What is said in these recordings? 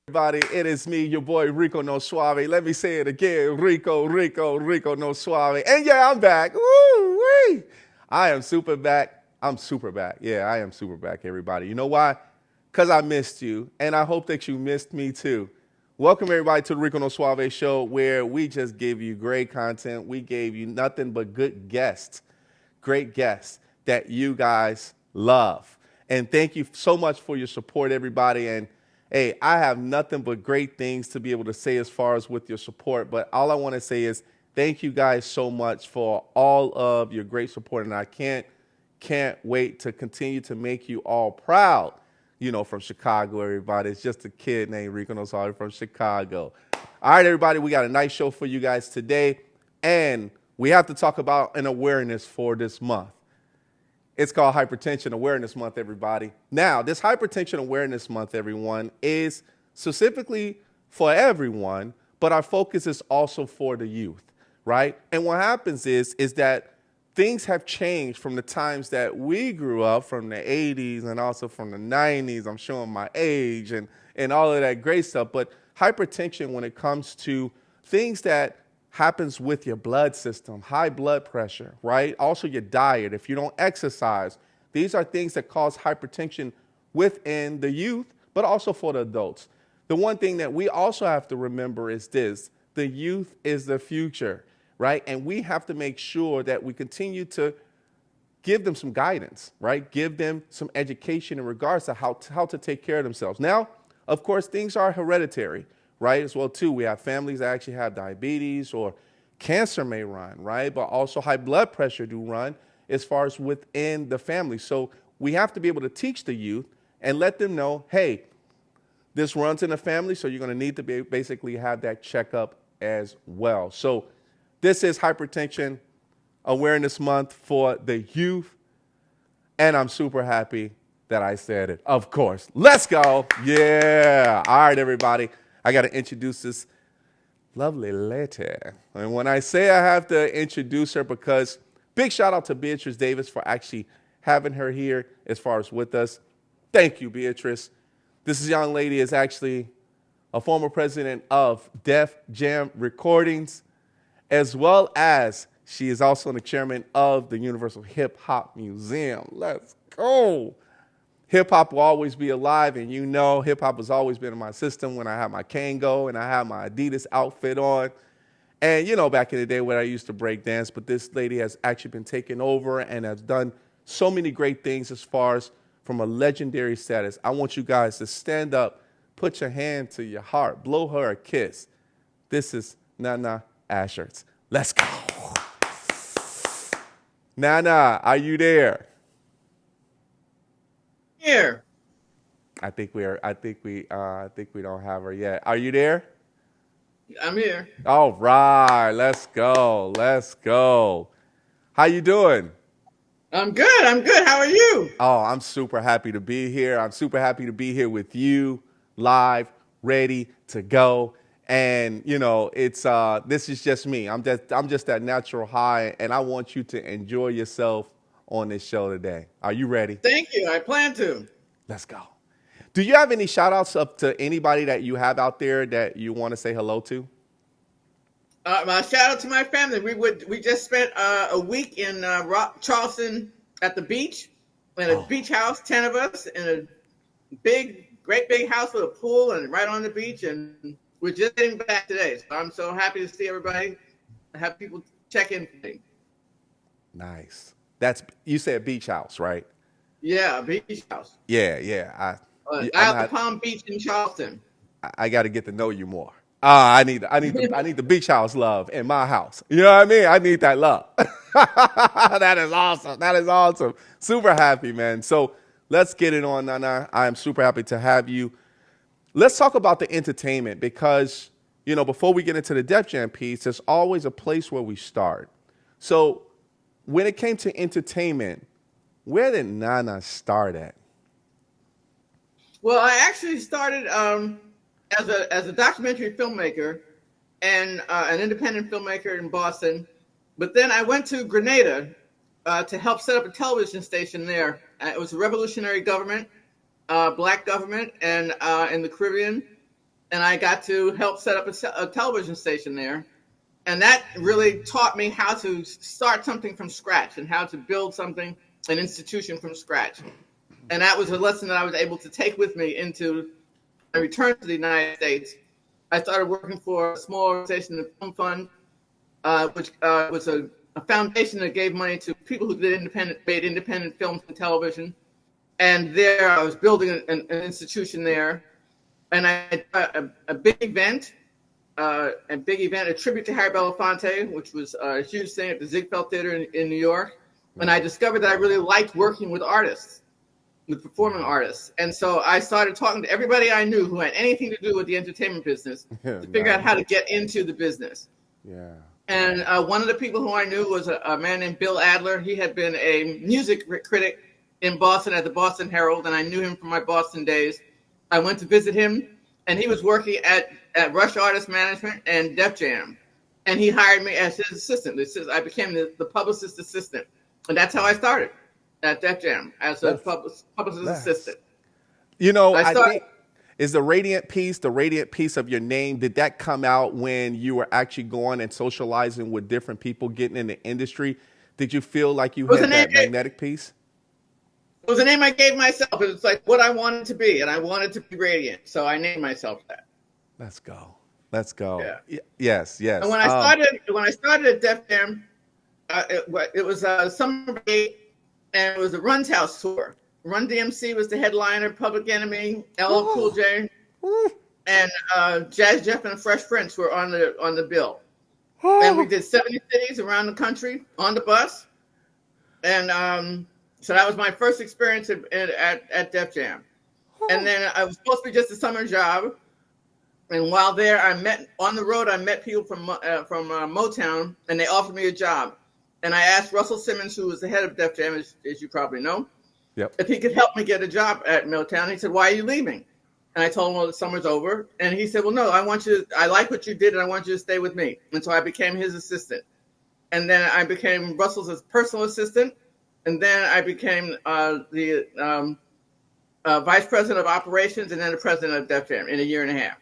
Everybody, it is me, your boy Rico No Suave. Let me say it again, Rico No Suave. And yeah, I'm back. Woo-wee. I am super back. I'm super back. Yeah, I am super back, everybody. You know why? Because I missed you, and I hope that you missed me too. Welcome, everybody, to the Rico No Suave show, where we just give you great content. We gave you nothing but good guests, great guests that you guys love. And thank you so much for your support, everybody. And hey, I have nothing but great things to be able to say as far as with your support. But all I want to say is thank you guys so much for all of your great support. And I can't wait to continue to make you all proud. You know, from Chicago, everybody. It's just a kid named Rico Nosari from Chicago. All right, everybody, we got a nice show for you guys today. And we have to talk about an awareness for this month. It's called Hypertension Awareness Month, everybody. Now, this Hypertension Awareness Month, everyone, is specifically for everyone, but our focus is also for the youth, right? And what happens is that things have changed from the times that we grew up, from the 80s and also from the 90s. I'm showing my age and all of that great stuff. But hypertension, when it comes to things that happens with your blood system, high blood pressure, right? Also your diet, if you don't exercise, these are things that cause hypertension within the youth, but also for the adults. The one thing that we also have to remember is this: the youth is the future, right? And we have to make sure that we continue to give them some guidance, right? Give them some education in regards to how to take care of themselves. Now, of course, things are hereditary, right? As well, too. We have families that actually have diabetes, or cancer may run, right? But also high blood pressure do run as far as within the family. So we have to be able to teach the youth and let them know, hey, this runs in the family, so you're going to need to basically have that checkup as well. So this is Hypertension Awareness Month for the youth, and I'm super happy that I said it. Of course. Let's go. Yeah. All right, everybody. I got to introduce this lovely lady. And when I say I have to introduce her, because big shout out to Beatrice Davis for actually having her here as far as with us. Thank you, Beatrice. This young lady is actually a former president of Def Jam Recordings, as well as she is also the chairman of the Universal Hip Hop Museum. Let's go. Hip hop will always be alive, and you know hip hop has always been in my system when I had my Kango and I had my Adidas outfit on. And you know, back in the day when I used to break dance, but this lady has actually been taken over and has done so many great things as far as from a legendary status. I want you guys to stand up, put your hand to your heart, blow her a kiss. This is Nana Ashhurst. Let's go. Nana, are you there? Here. I think we don't have her yet. Are you there? I'm here. All right, let's go. Let's go. How you doing? I'm good. I'm good. How are you? Oh, I'm super happy to be here. I'm super happy to be here with you, live, ready to go. And you know, it's this is just me. I'm just that natural high, and I want you to enjoy yourself on this show today. Are you ready? Thank you. I plan to. Let's go. Do you have any shout outs up to anybody that you have out there that you want to say hello to? My shout out to my family. We just spent a week in Charleston at the beach, in a beach house, 10 of us, in a great big house with a pool and right on the beach. And we're just getting back today. So I'm so happy to see everybody, have people check in today. Nice. You said beach house, right? Yeah, beach house. Yeah. Out the Palm Beach in Charleston. I got to get to know you more. I need the beach house love in my house. You know what I mean? I need that love. That is awesome. That is awesome. Super happy, man. So let's get it on, Nana. I'm super happy to have you. Let's talk about the entertainment, because, you know, before we get into the Def Jam piece, there's always a place where we start. So when it came to entertainment, where did Nana start at? Well, I actually started as a documentary filmmaker and an independent filmmaker in Boston. But then I went to Grenada to help set up a television station there. It was a revolutionary government, black government, and in the Caribbean. and I got to help set up a television station there. And that really taught me how to start something from scratch and how to build something, an institution from scratch. And that was a lesson that I was able to take with me into my return to the United States. I started working for a small organization, the Film Fund, which was a foundation that gave money to people who made independent films and television. And there I was building an institution there. And I had a big event, a tribute to Harry Belafonte, which was a huge thing at the Ziegfeld Theater in New York. And I discovered that I really liked working with artists, with performing artists. And so I started talking to everybody I knew who had anything to do with the entertainment business to figure out how to get into the business. Yeah. And one of the people who I knew was a man named Bill Adler. He had been a music critic in Boston at the Boston Herald, and I knew him from my Boston days. I went to visit him, and he was working at Rush Artist Management and Def Jam. And he hired me as his assistant. I became the publicist assistant. And that's how I started at Def Jam as a publicist assistant. You know, I think is the radiant piece of your name, did that come out when you were actually going and socializing with different people, getting in the industry? Did you feel like you had that magnetic piece? It was a name I gave myself. It was like what I wanted to be, and I wanted to be radiant. So I named myself that. Let's go. Let's go. Yeah. Yes, yes. And when I started at Def Jam, it was summer break, and it was a Run's House tour. Run DMC was the headliner, Public Enemy, LL Cool J, and Jazz Jeff and the Fresh Prince were on the bill. And we did 70 cities around the country on the bus. And so that was my first experience at Def Jam. And then I was supposed to be just a summer job. And while there, I met people from Motown, and they offered me a job. And I asked Russell Simmons, who was the head of Def Jam, as you probably know, if he could help me get a job at Motown. He said, "Why are you leaving?" And I told him, "Well, the summer's over." And he said, "Well, no, I like what you did, and I want you to stay with me." And so I became his assistant. And then I became Russell's personal assistant. And then I became the vice president of operations and then the president of Def Jam in a year and a half.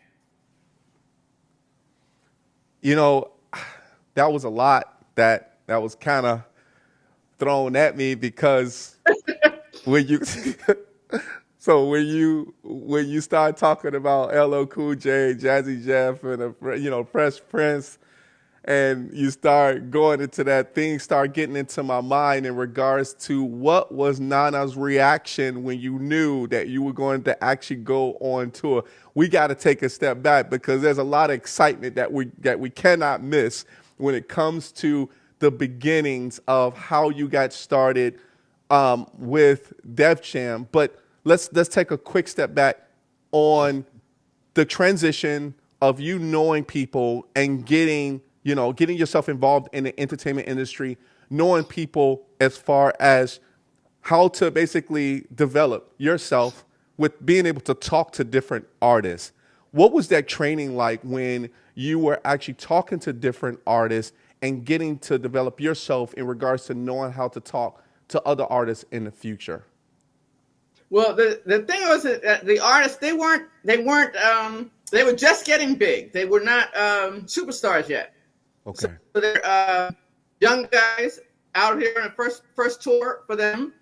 You know, that was a lot that was kind of thrown at me because when you start talking about LL Cool J, Jazzy Jeff, and Fresh Prince, and you start going into that thing, start getting into my mind in regards to what was Nana's reaction when you knew that you were going to actually go on tour. We got to take a step back because there's a lot of excitement that we cannot miss when it comes to the beginnings of how you got started with Def Jam. But let's take a quick step back on the transition of you knowing people and getting yourself involved in the entertainment industry, knowing people as far as how to basically develop yourself with being able to talk to different artists. What was that training like when you were actually talking to different artists and getting to develop yourself in regards to knowing how to talk to other artists in the future? Well, the thing was that the artists, they were just getting big. They were not superstars yet. Okay. So they're young guys out here on the first tour for them.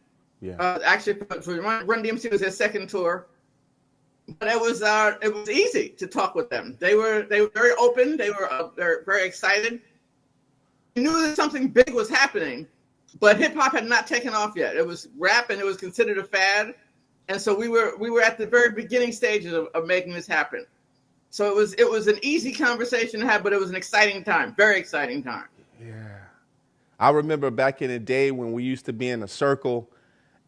Yeah. Actually, for Run DMC was their second tour, but it was easy to talk with them. They were very open. They were very excited. We knew that something big was happening, but hip hop had not taken off yet. It was rap, and it was considered a fad, and so we were at the very beginning stages of making this happen. So it was an easy conversation to have, but it was an exciting time, very exciting time. Yeah. I remember back in the day when we used to be in a circle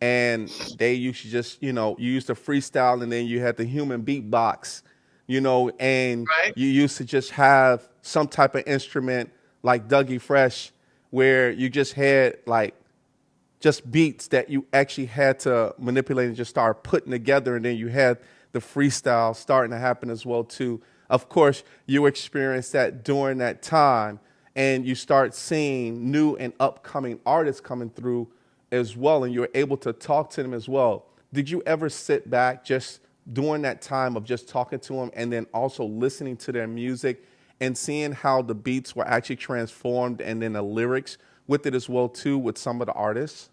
and they used to just, you used to freestyle and then you had the human beatbox, and right. You used to just have some type of instrument like Dougie Fresh where you just had like just beats that you actually had to manipulate and just start putting together, and then you had the freestyle starting to happen as well too. Of course, you experienced that during that time, and you start seeing new and upcoming artists coming through as well, and you're able to talk to them as well. Did you ever sit back just during that time of just talking to them and then also listening to their music and seeing how the beats were actually transformed and then the lyrics with it as well too with some of the artists?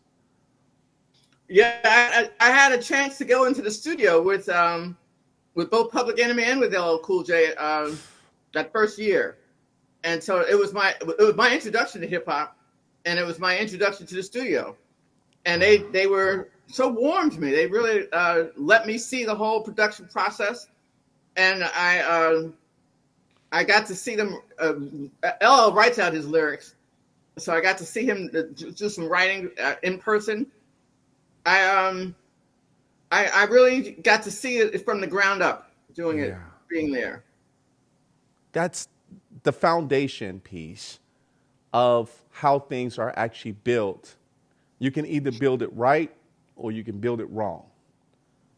Yeah, I had a chance to go into the studio with both Public Enemy and with LL Cool J that first year, and so it was my introduction to hip hop, and it was my introduction to the studio, and they were so warm to me. They really let me see the whole production process, and I got to see them. LL writes out his lyrics, so I got to see him do some writing in person. I really got to see it from the ground up, doing it, being there. That's the foundation piece of how things are actually built. You can either build it right or you can build it wrong.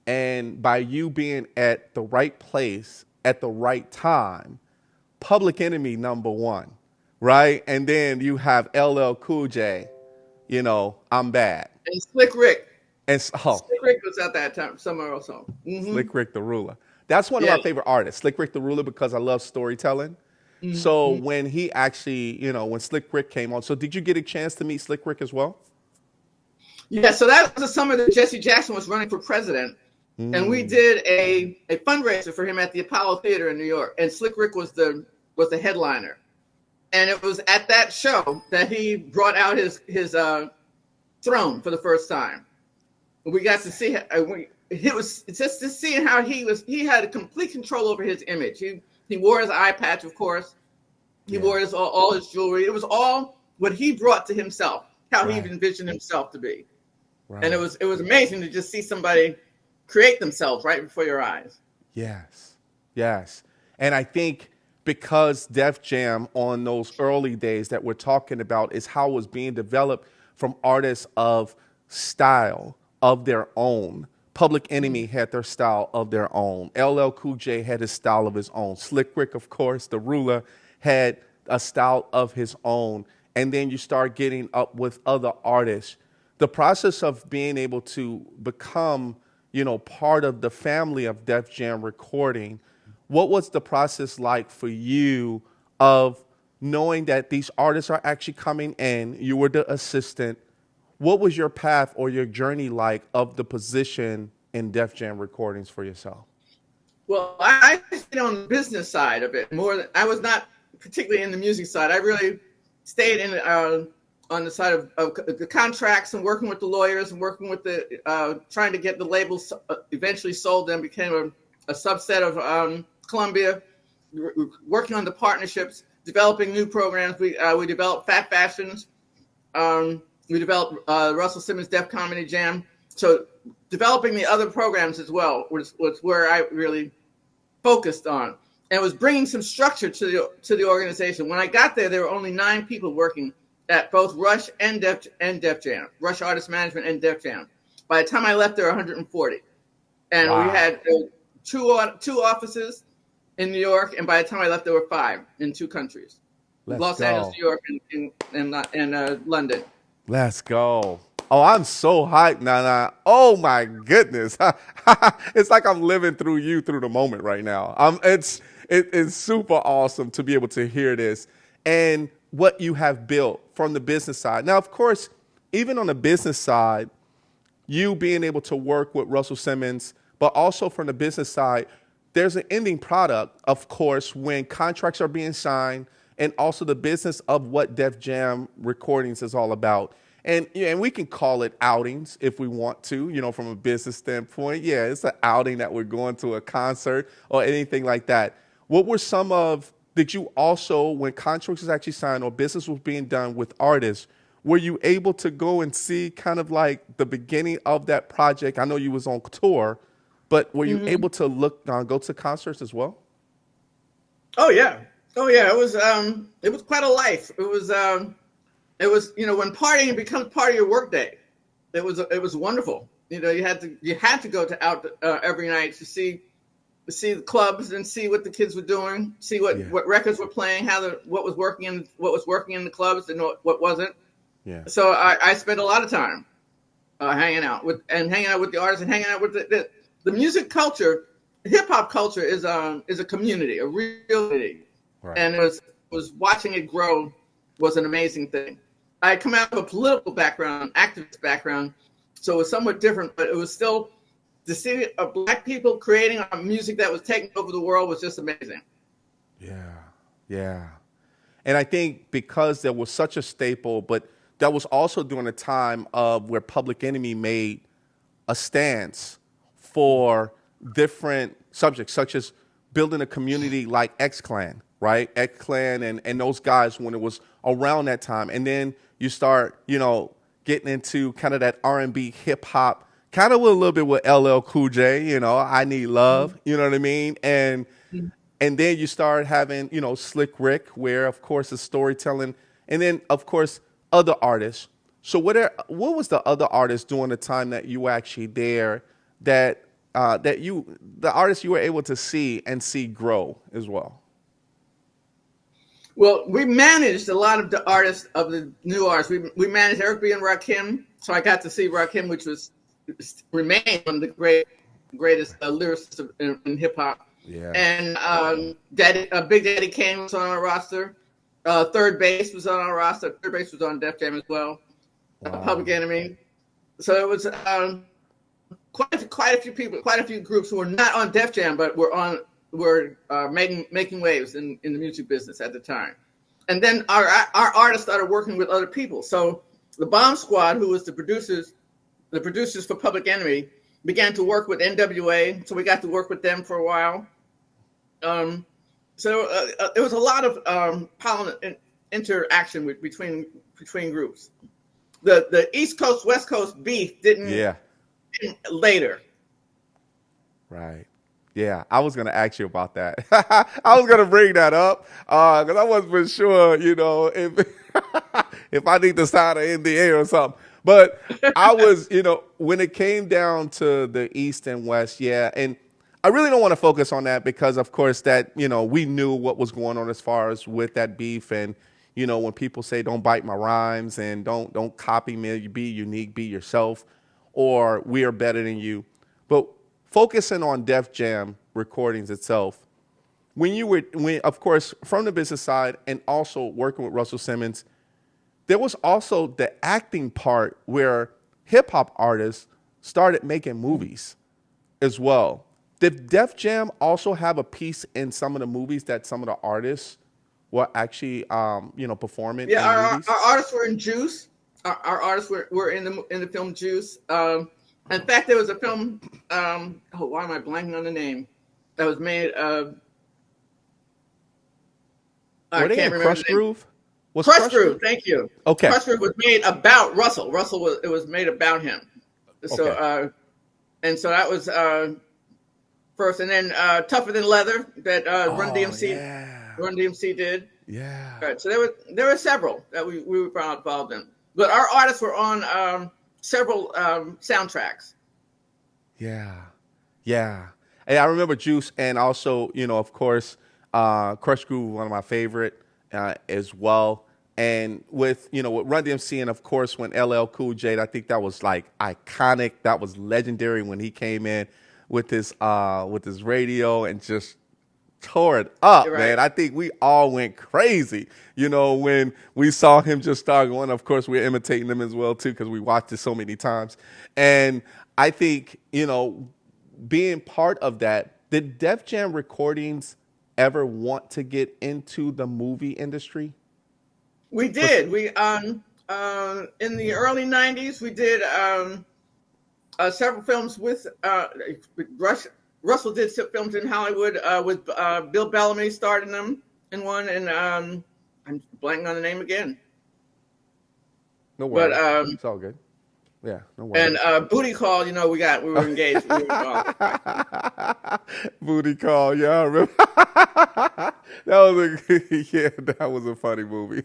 And by you being at the right place at the right time, Public Enemy number one, right? And then you have LL Cool J, I'm bad. And Slick Rick. And Slick Rick was at that time somewhere also. Mm-hmm. Slick Rick the Ruler. That's one of my favorite artists, Slick Rick the Ruler, because I love storytelling. Mm-hmm. So when he actually, when Slick Rick came on, so did you get a chance to meet Slick Rick as well? Yeah, so that was the summer that Jesse Jackson was running for president. And we did a fundraiser for him at the Apollo Theater in New York. And Slick Rick was the headliner. And it was at that show that he brought out his throne for the first time. We got to see it was just to see how he had a complete control over his image. He wore his eye patch, of course. He wore all his jewelry. It was all what he brought to himself, how he envisioned himself to be. Right. And it was amazing to just see somebody create themselves right before your eyes. Yes. And I think because Def Jam on those early days that we're talking about is how it was being developed from artists of style of their own. Public Enemy had their style of their own. LL Cool J had his style of his own. Slick Rick, of course, the Ruler, had a style of his own. And then you start getting up with other artists. The process of being able to become, part of the family of Def Jam Recording, what was the process like for you of knowing that these artists are actually coming in? You were the assistant. What was your path or your journey like of the position in Def Jam Recordings for yourself? Well, I stayed on the business side of it more. I was not particularly in the music side. I really stayed in on the side of the contracts and working with the lawyers and working with the trying to get the labels eventually sold. Then became a subset of Columbia. Working on the partnerships, developing new programs. We developed Fat Fashions. We developed Russell Simmons Def Comedy Jam. So developing the other programs as well was where I really focused on. And it was bringing some structure to the organization. When I got there were only 9 people working at both Rush and Def Jam, Rush Artist Management and Def Jam. By the time I left, there were 140. And we had two offices in New York. And by the time I left, there were 5 in 2 countries. Los Angeles, New York, and London. Let's go. Oh, I'm so hyped, Nana. Oh my goodness. It's like I'm living through the moment right now. It's super awesome to be able to hear this and what you have built from the business side. Now, of course, even on the business side, you being able to work with Russell Simmons, but also from the business side, there's an ending product, of course, when contracts are being signed, and also the business of what Def Jam Recordings is all about. And we can call it outings if we want to, from a business standpoint. Yeah, it's an outing that we're going to a concert or anything like that. What were did you also, when contracts was actually signed or business was being done with artists, were you able to go and see kind of like the beginning of that project? I know you was on tour, but were you able to go to concerts as well? Oh yeah. It was quite a life. It was when partying becomes part of your workday. It was wonderful. You had to go out every night to see the clubs and see what the kids were doing, see what records were playing, what was working in the clubs and what wasn't. Yeah. So I spent a lot of time hanging out with the artists and hanging out with the music culture hip hop culture is a community, a real community, Right. and it was watching it grow was an amazing thing. I come out of a political background, activist background, so it was somewhat different, but it was still to see black people creating music that was taking over the world was just amazing. Yeah. Yeah. And I think because there was such a staple, but that was also during a time of where Public Enemy made a stance for different subjects, such as building a community like X Clan, right? X Clan and those guys when it was around that time. And then you start, getting into kind of that R&B hip hop, kind of with a little bit with LL Cool J, I Need Love, you know what I mean? And then you start having, Slick Rick, where of course it's storytelling, and then of course other artists. So what was the other artists during the time that you were actually there that the artists you were able to see grow as well? Well, we managed a lot of the artists of the new artists. We managed Eric B. and Rakim, so I got to see Rakim, which remained one of the greatest lyricists in hip hop. Yeah. And Big Daddy Kane was on our roster. Third Base was on our roster. Third Base was on Def Jam as well. Wow. Public Enemy. So it was quite a few people, quite a few groups who were not on Def Jam, but were making waves in the music business at the time. And then our artists started working with other people. So the Bomb Squad, who was the producers for Public Enemy, began to work with NWA. So we got to work with them for a while. So it was a lot of interaction between groups. The East Coast West Coast beef didn't later. Right. Yeah, I was gonna ask you about that. I was gonna bring that up because I wasn't sure, if if I need to sign an NDA or something. But I was, when it came down to the East and West, and I really don't want to focus on that because, of course, that, we knew what was going on as far as with that beef. And, when people say don't bite my rhymes and don't copy me, be unique, be yourself, or we are better than you. But focusing on Def Jam recordings itself, when of course, from the business side and also working with Russell Simmons, there was also the acting part where hip hop artists started making movies as well. Did Def Jam also have a piece in some of the movies that some of the artists were actually, performing? Yeah, in movies? our artists were in Juice. Our artists were in the film Juice. In fact, there was a film. Why am I blanking on the name? That was made. Were they in Crush Groove? Was Crush Groove? Thank you. Okay. Crush Groove was made about Russell. It was made about him. So, Okay. And so that was first, and then Tougher Than Leather that Run DMC did. Yeah. Right. So there were several that we were involved in, but our artists were on several soundtracks. Yeah. Yeah. And I remember Juice, and also, of course, Crush Groove, one of my favorite as well. And with Run DMC, and of course, when LL Cool J, I think that was like iconic. That was legendary when he came in with his radio and just tore it up, Right. man. I think we all went crazy, when we saw him just start going. Of course, we're imitating him as well, too, because we watched it so many times. And I think, being part of that, did Def Jam recordings ever want to get into the movie industry? We did. We in the early '90s, we did several films with Russell did some films in Hollywood with Bill Bellamy starred in them in one, and I'm blanking on the name again. No worries. But it's all good. Yeah, no worries. And Booty Call, we were engaged. We were involved. Booty Call, yeah, I remember. That was a funny movie.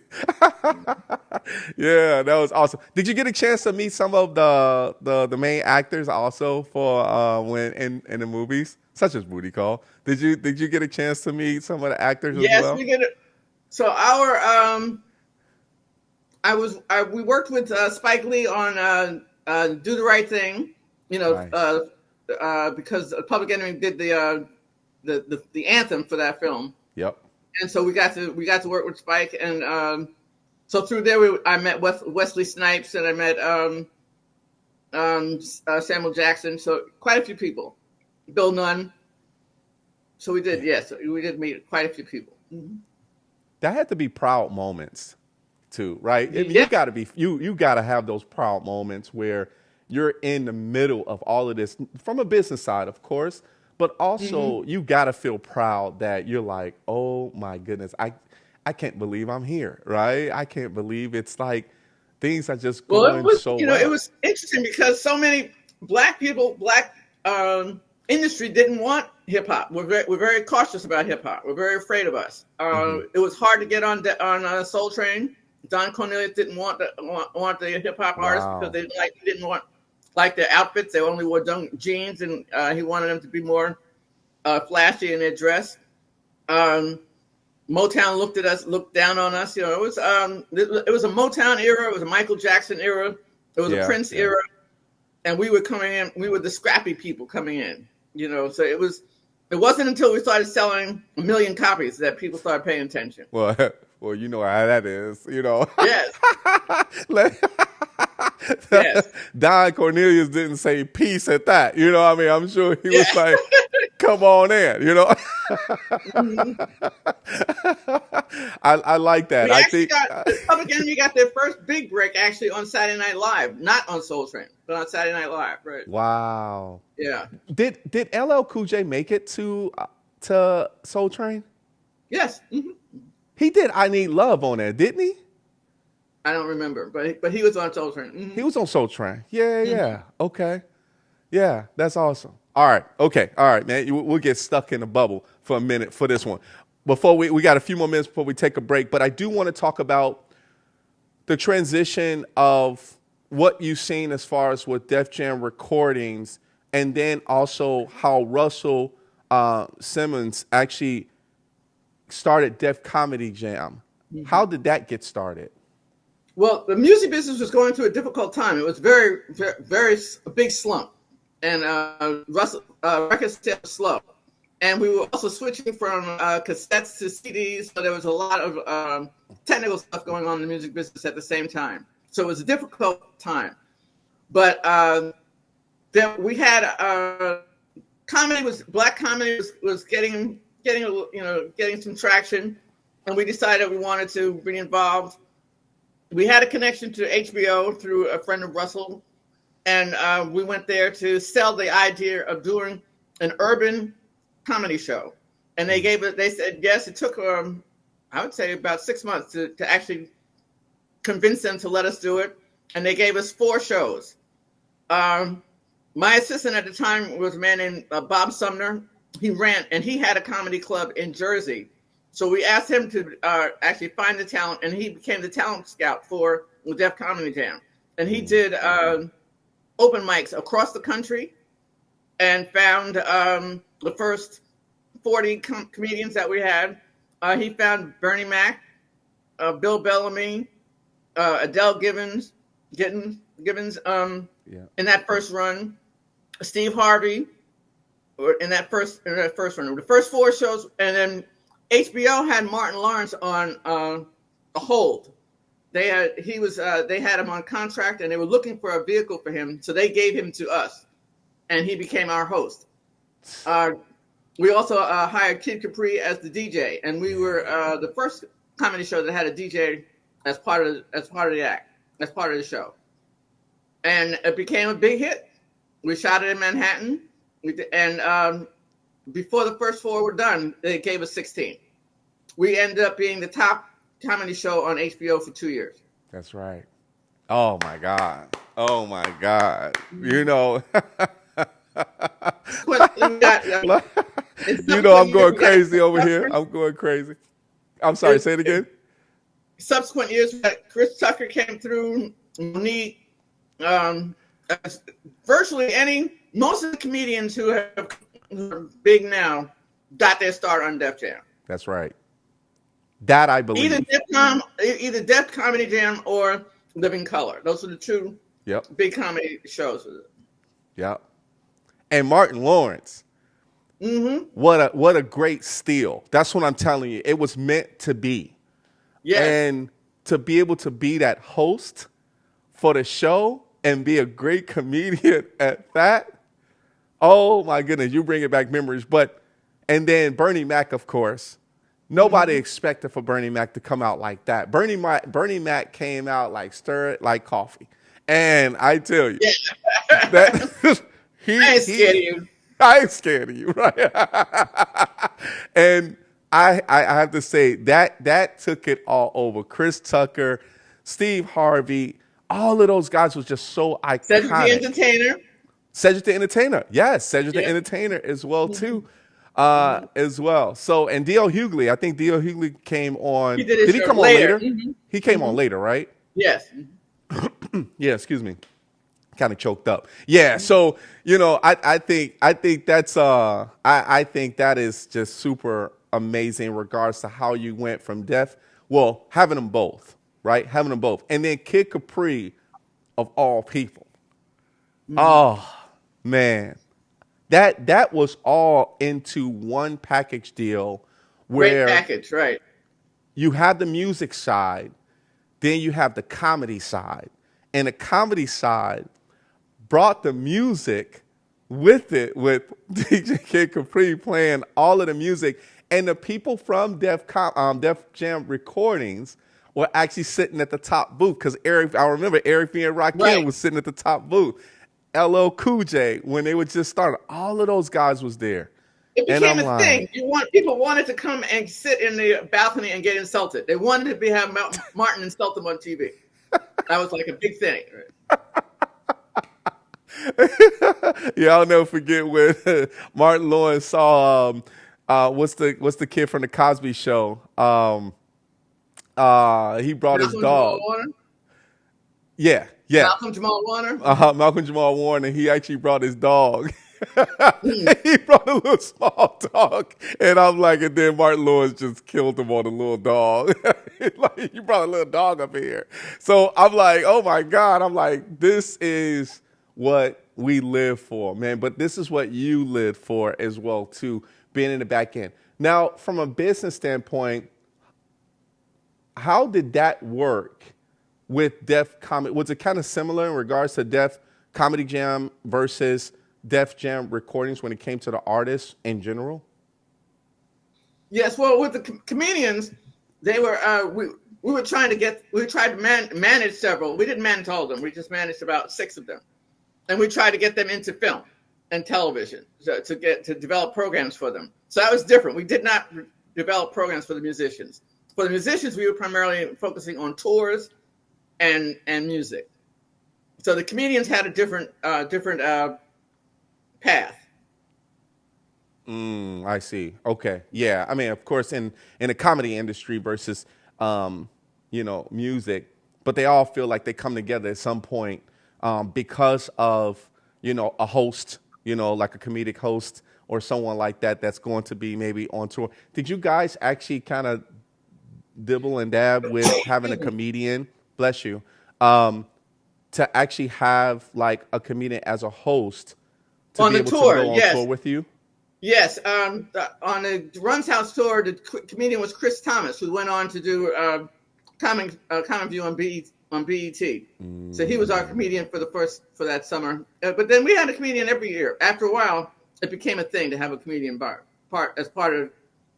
Yeah, that was awesome. Did you get a chance to meet some of the main actors also for when in the movies, such as Booty Call? Did you get a chance to meet some of the actors as well? Yes, we did. So we worked with Spike Lee on Do the Right Thing. Nice. because Public Enemy did the anthem for that film, Yep. and so we got to work with Spike, and so through there I met Wesley Snipes, and I met Samuel Jackson, so quite a few people, Bill Nunn. So we did, yes, we did meet quite a few people. Mm-hmm. That had to be proud moments too, right? I mean, Yeah. you gotta have those proud moments where you're in the middle of all of this from a business side, of course, but also you gotta feel proud that you're like, oh my goodness, I can't believe I'm here, right? I can't believe it's like things are just going It was, so it well. was interesting because so many black industry didn't want hip hop. We're very cautious about hip hop. We're very afraid of us. It was hard to get on Soul Train. Don Cornelius didn't want the hip hop artists because they didn't want their outfits. They only wore jeans, and he wanted them to be more flashy in their dress. Motown looked down on us. You know, it was a Motown era. It was a Michael Jackson era. It was a Prince era, and we were coming in. We were the scrappy people coming in. You know, so it wasn't until we started selling 1 million copies that people started paying attention. Well, you know how that is, you know. Yes. Yes. Don Cornelius didn't say peace at that. You know what I mean? I'm sure he was like, come on in, you know. I like that. I think Public Enemy got their first big break actually on Saturday Night Live, not on Soul Train, but on Saturday Night Live, right? Wow. Yeah. Did LL Cool J make it to Soul Train? Yes. Mm-hmm. He did I Need Love on there, didn't he? I don't remember, but he was on Soul Train. Mm-hmm. He was on Soul Train. Yeah. Okay. Yeah, that's awesome. All right. Okay. All right, man. We'll get stuck in the bubble for a minute for this one. Before we got a few more minutes before we take a break, but I do want to talk about the transition of what you've seen as far as with Def Jam recordings, and then also how Russell Simmons actually started Def Comedy Jam. Mm-hmm. How did that get started? Well, the music business was going through a difficult time. It was very, very, very a big slump, and Russell record sales were slow. And we were also switching from cassettes to CDs, so there was a lot of technical stuff going on in the music business at the same time. So it was a difficult time. But then we had black comedy was getting some traction, and we decided we wanted to be involved. We had a connection to HBO through a friend of Russell, and we went there to sell the idea of doing an urban comedy show. And they said yes. It took I would say about 6 months to actually convince them to let us do it. And they gave us 4 shows. My assistant at the time was a man named Bob Sumner. He had a comedy club in Jersey. So we asked him to actually find the talent, and he became the talent scout for the Def Comedy Jam. And he did open mics across the country and found the first 40 comedians that we had. He found Bernie Mac, Bill Bellamy, Adele Givens in that first run, Steve Harvey in that first run. The first 4 shows, and then HBO had Martin Lawrence on a hold. They had him on contract, and they were looking for a vehicle for him, so they gave him to us, and he became our host. We also hired Kid Capri as the DJ, and we were the first comedy show that had a DJ as part of the act, as part of the show, and it became a big hit. We shot it in Manhattan, and before the first 4 were done, they gave us 16. We ended up being the top comedy show on HBO for 2 years. That's right. Oh my God. You know. I'm going crazy over here. I'm going crazy. I'm sorry, say it again. Subsequent years, Chris Tucker came through, Monique, virtually most of the comedians who are big now got their start on Def Jam. That's right. That I believe. Either Def Comedy Jam or Living Color. Those are the 2 big comedy shows. Yep. And Martin Lawrence, Mm-hmm. what a great steal. That's what I'm telling you. It was meant to be. Yes. And to be able to be that host for the show and be a great comedian at that, oh my goodness, you bring it back memories. But and then Bernie Mac, of course. Nobody Mm-hmm. expected for Bernie Mac to come out like that. Bernie Mac came out like stirred like coffee. And I tell you, Yeah. that I ain't scared of he you. I ain't scared of you, right? And I have to say that took it all over. Chris Tucker, Steve Harvey, all of those guys was just so Cedric the iconic. Entertainer. Cedric the Entertainer, yes, Cedric the Yeah. Entertainer as well Mm-hmm. too, Mm-hmm. as well. So and D.L. Hughley, I think D.L. Hughley came He on. did his Did he show come on later. later? Mm-hmm. He came Mm-hmm. on later, right? Yes. Yeah, excuse me. Kind of choked up. Yeah, so I think that's I think that is just super amazing in regards to how you went from having them both, right? Having them both. And then Kid Capri of all people. Mm-hmm. Oh, man. That was all into one package deal Great where package, right? you have the music side, then you have the comedy side. And the comedy side brought the music with it, with DJ Kid Capri playing all of the music. And the people from Def Jam Recordings were actually sitting at the top booth because I remember Eric B. and Rakim Right. was sitting at the top booth. LL Cool J, when they were just starting, all of those guys was there. It And became I'm a thing. like, People wanted to come and sit in the balcony and get insulted. They wanted to have Martin insult them on TV. That was like a big thing. Right? yeah, I'll never forget when Martin Lawrence saw what's the kid from the Cosby Show? He brought his Malcolm Jamal dog. Warner. Yeah, yeah. Malcolm Jamal Warner. Malcolm Jamal Warner. He actually brought his dog. Mm. He brought a little small dog, and I'm like, and then Martin Lawrence just killed him on the little dog. Like, you brought a little dog up here, so I'm like, oh my god, I'm like, this is what we live for, man. But this is what you live for as well too, being in the back end. Now, from a business standpoint, how did that work with Def Comedy? Was it kind of similar in regards to Def Comedy Jam versus Def Jam Recordings when it came to the artists in general? Yes, well, with the comedians, they were we were trying to manage several. We didn't manage all of them. We just managed about 6 of them, and we tried to get them into film and television to develop programs for them. So that was different. We did not develop programs for the musicians. For the musicians, we were primarily focusing on tours and music. So the comedians had a different path. I see. Okay. Yeah. I mean, of course, in the comedy industry versus, music, but they all feel like they come together at some point because of, a host, like a comedic host or someone like that that's going to be maybe on tour. Did you guys actually kind of dibble and dab with having a comedian, bless you, to actually have like a comedian as a host to On be the able tour, to go on yes. tour with you? Yes, on the Run's House tour, the comedian was Chris Thomas, who went on to do Common View on BET. So he was our comedian for that summer. But then we had a comedian every year. After a while, it became a thing to have a comedian as part of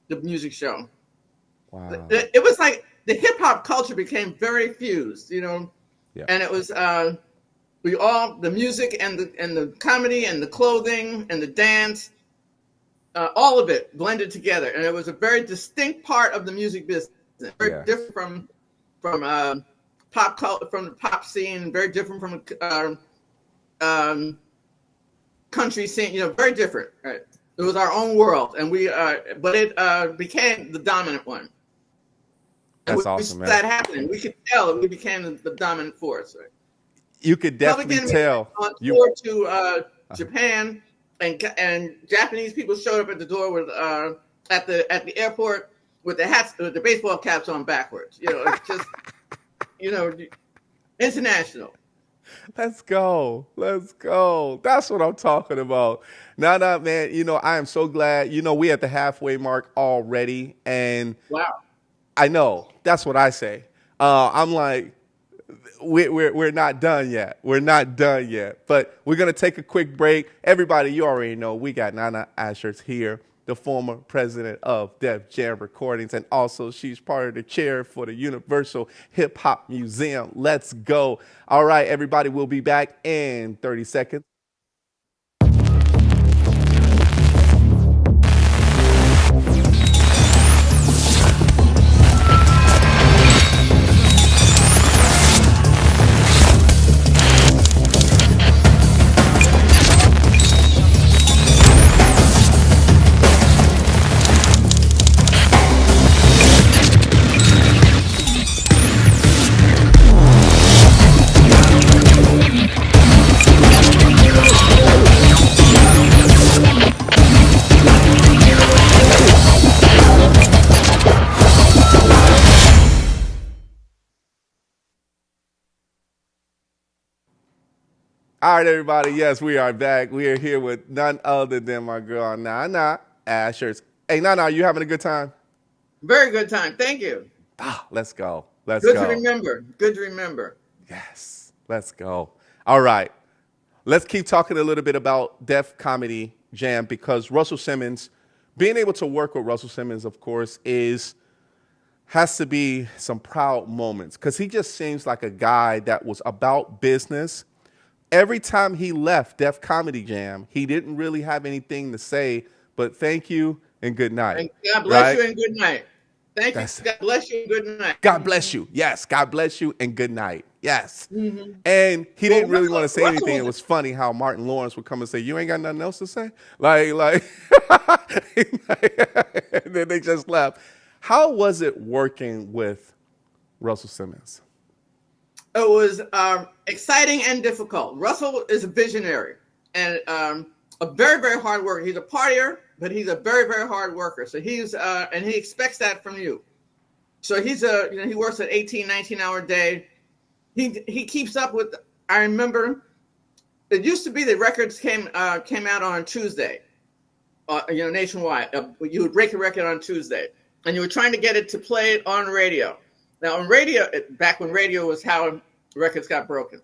the music show. Wow. It was like the hip hop culture became very fused, Yeah. and it was the music and the comedy and the clothing and the dance. All of it blended together, and it was a very distinct part of the music business. Very different from the pop scene. Very different from country scene. Very different. Right? It was our own world, and but it became the dominant one. That's awesome, man. That happening. We could tell that we became the dominant force. Right? You could definitely tell. On tour to Japan. And Japanese people showed up at the door with at the airport with the hats, with the baseball caps on backwards. It's just international. Let's go. Let's go. That's what I'm talking about. Now, man, I am so glad. We at the halfway mark already. And Wow. I know that's what I say. I'm like, we're not done yet. We're not done yet. But we're going to take a quick break. Everybody, you already know we got Nana Ashhurst here, the former president of Def Jam Recordings, and also she's part of the chair for the Universal Hip Hop Museum. Let's go. All right, everybody, we'll be back in 30 seconds. All right, everybody. Yes, we are back. We are here with none other than my girl, Nana Ashhurst. Hey, Nana, you having a good time? Very good time. Thank you. Let's go. Let's Good go. to remember. Good to remember. Yes, let's go. All right. Let's keep talking a little bit about Def Comedy Jam because Russell Simmons, being able to work with Russell Simmons, of course, has to be some proud moments because he just seems like a guy that was about business. Every time he left Def Comedy Jam, he didn't really have anything to say, but thank you and good night. And God bless right? you and good night. Thank you. God bless you and good night. God bless you. Yes, God bless you and good night. Yes. Mm-hmm. And he didn't really want to say Russell anything. It was funny how Martin Lawrence would come and say, "You ain't got nothing else to say?" Like, and then they just left. How was it working with Russell Simmons? It was exciting and difficult. Russell is a visionary and a very, very hard worker. He's a partier, but he's a very, very hard worker. So he's and he expects that from you. So he works an 18, 19-hour day. He keeps up with. I remember it used to be that records came out on Tuesday, nationwide. You would break the record on Tuesday, and you were trying to get it to play it on radio. Now, on radio, back when radio was how records got broken.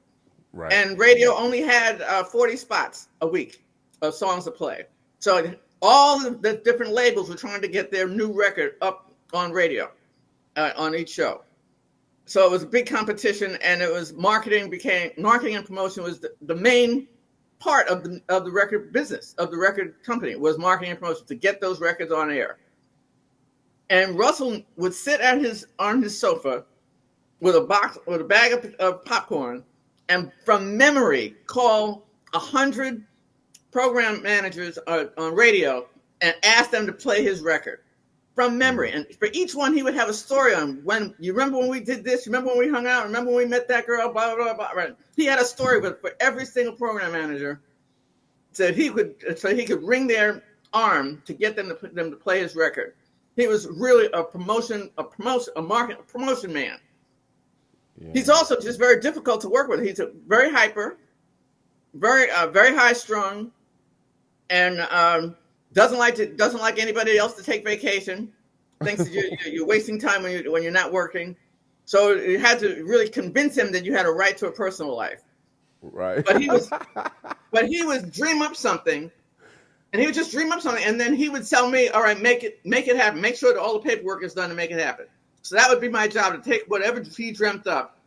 Right. And radio only had 40 spots a week of songs to play. So all the different labels were trying to get their new record up on radio on each show. So it was a big competition, and it was marketing and promotion was the main part of the record business, of the record company, was marketing and promotion to get those records on air. And Russell would sit on his sofa with a bag of popcorn, and from memory call 100 program managers on radio and ask them to play his record from memory. And for each one, he would have a story on you remember when we did this, you remember when we hung out, remember when we met that girl, blah, blah, blah, blah. Right? He had a story for every single program manager so he could wring their arm to get them to play his record. He was really a promotion man. Yeah. He's also just very difficult to work with. He's very hyper, very high strung, and doesn't like anybody else to take vacation. Thinks that you're wasting time when you're not working. So you had to really convince him that you had a right to a personal life. Right. But he would dream up something. And he would just dream up something, and then he would tell me, "All right, make it happen. Make sure that all the paperwork is done to make it happen." So that would be my job, to take whatever he dreamt up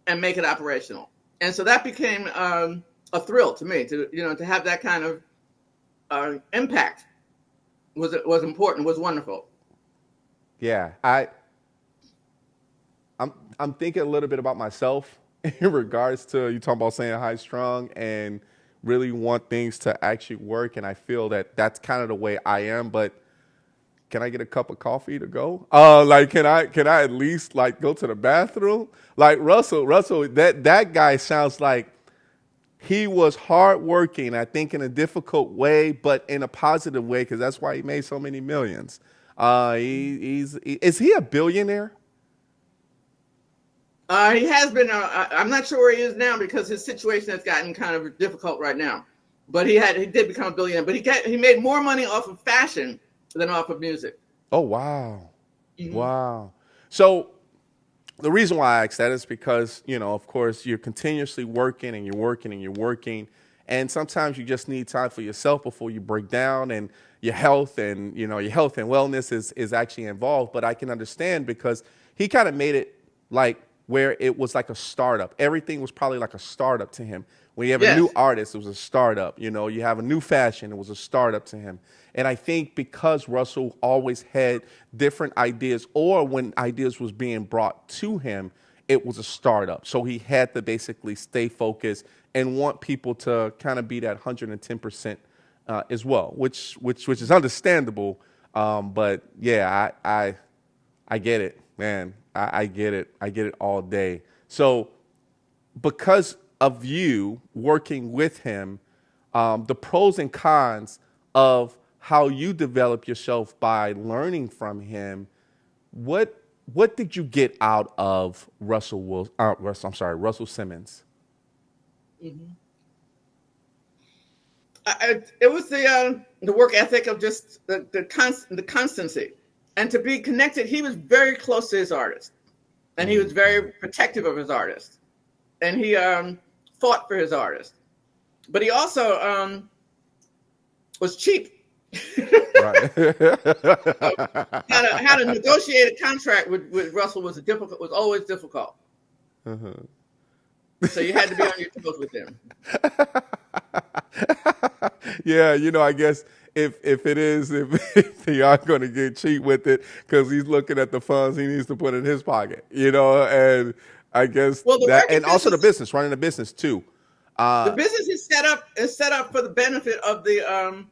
and make it operational. And so that became a thrill to me to have that kind of impact was important, was wonderful. Yeah, I'm thinking a little bit about myself in regards to you talking about saying high strung and really want things to actually work, and I feel that that's kind of the way I am. But can I get a cup of coffee to go? Can I at least go to the bathroom? Like Russell, that guy sounds like he was hardworking. I think in a difficult way, but in a positive way, because that's why he made so many millions. Is he a billionaire? He has been. I'm not sure where he is now because his situation has gotten kind of difficult right now. But he did become a billionaire. But he made more money off of fashion than off of music. Oh, wow. Mm-hmm. Wow. So the reason why I ask that is because, of course, you're continuously working and you're working and you're working. And sometimes you just need time for yourself before you break down, and your health and, your health and wellness is actually involved. But I can understand because he kind of made it like where it was like a startup. Everything was probably like a startup to him. When you have a new Yes. artist, it was a startup. You have a new fashion, it was a startup to him. And I think because Russell always had different ideas, or when ideas was being brought to him, it was a startup. So he had to basically stay focused and want people to kind of be that 110% as well, which is understandable. But yeah, I get it, man. I get it. I get it all day. So because of you working with him, the pros and cons of how you develop yourself by learning from him, what did you get out of Russell Simmons? Mm-hmm. It was the work ethic of just the constancy, and to be connected. He was very close to his artist, and he was very protective of his artist, and he fought for his artist. But he also was cheap. Right. How to negotiate a contract with Russell was always difficult. Uh-huh. So you had to be on your toes with him. Yeah, I guess if they are going to get cheap with it, because he's looking at the funds he needs to put in his pocket, and I guess Well, the that, record and also the business, business, running the business too. the business is set up for the benefit of the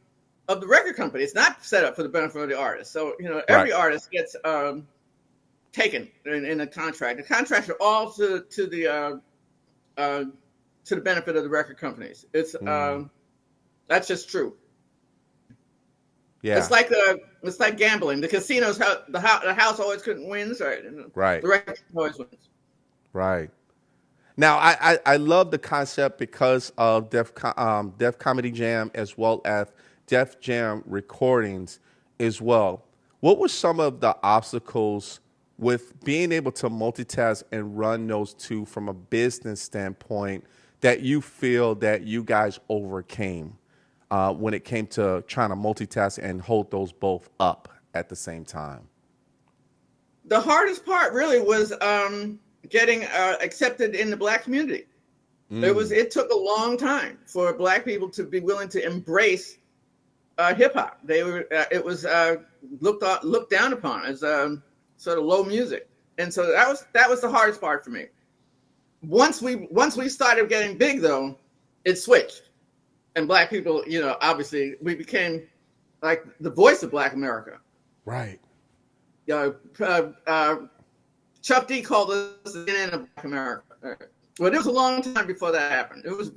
record company. It's not set up for the benefit of the artist. So every Right. artist gets taken in a contract. The contracts are all to the benefit of the record companies. It's that's just true. Yeah. It's like gambling. The casinos, the house always couldn't win, so Right. the record always wins. Right. Now, I love the concept because of Def Comedy Jam, as well as Def Jam recordings as well. What were some of the obstacles with being able to multitask and run those two from a business standpoint that you feel that you guys overcame when it came to trying to multitask and hold those both up at the same time? The hardest part really was getting accepted in the Black community. It took a long time for Black people to be willing to embrace hip hop. It was looked down upon as sort of low music, and so that was the hardest part for me. Once we started getting big, though, it switched, and Black people, obviously, we became like the voice of Black America. Right. Chuck D called us the CNN of Black America. Well, it was a long time before that happened. It was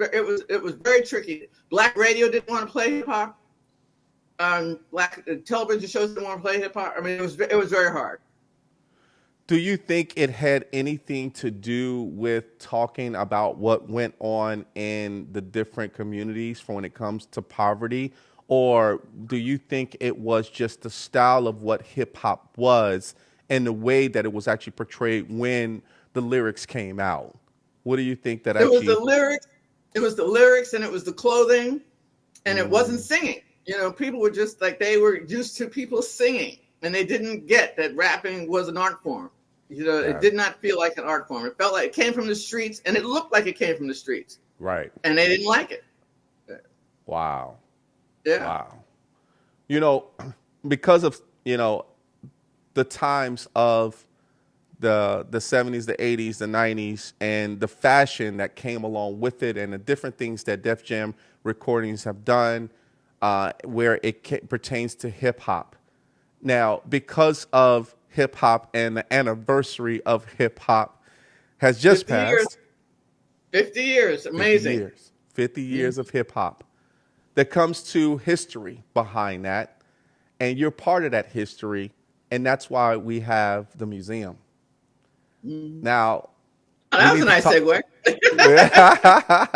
very tricky. Black radio didn't want to play hip hop. Black television shows didn't want to play hip hop. I mean, it was very hard. Do you think it had anything to do with talking about what went on in the different communities for when it comes to poverty? Or do you think it was just the style of what hip hop was and the way that it was actually portrayed when the lyrics came out? What do you think that actually... It was the lyrics, and it was the clothing, and it wasn't singing. People were just like, they were used to people singing, and they didn't get that rapping was an art form. It did not feel like an art form. It felt like it came from the streets, and it looked like it came from the streets. Right. And they didn't like it. Wow. Yeah. Wow. Because of, the times of the 70s, the 80s, the 90s, and the fashion that came along with it, and the different things that Def Jam recordings have done where it pertains to hip hop. Now, because of hip hop and the anniversary of hip hop has just 50 passed. Years. 50 years. Amazing. 50 years of hip hop. There comes to history behind that, and you're part of that history, and that's why we have the museum. Now, we that was a need to nice talk.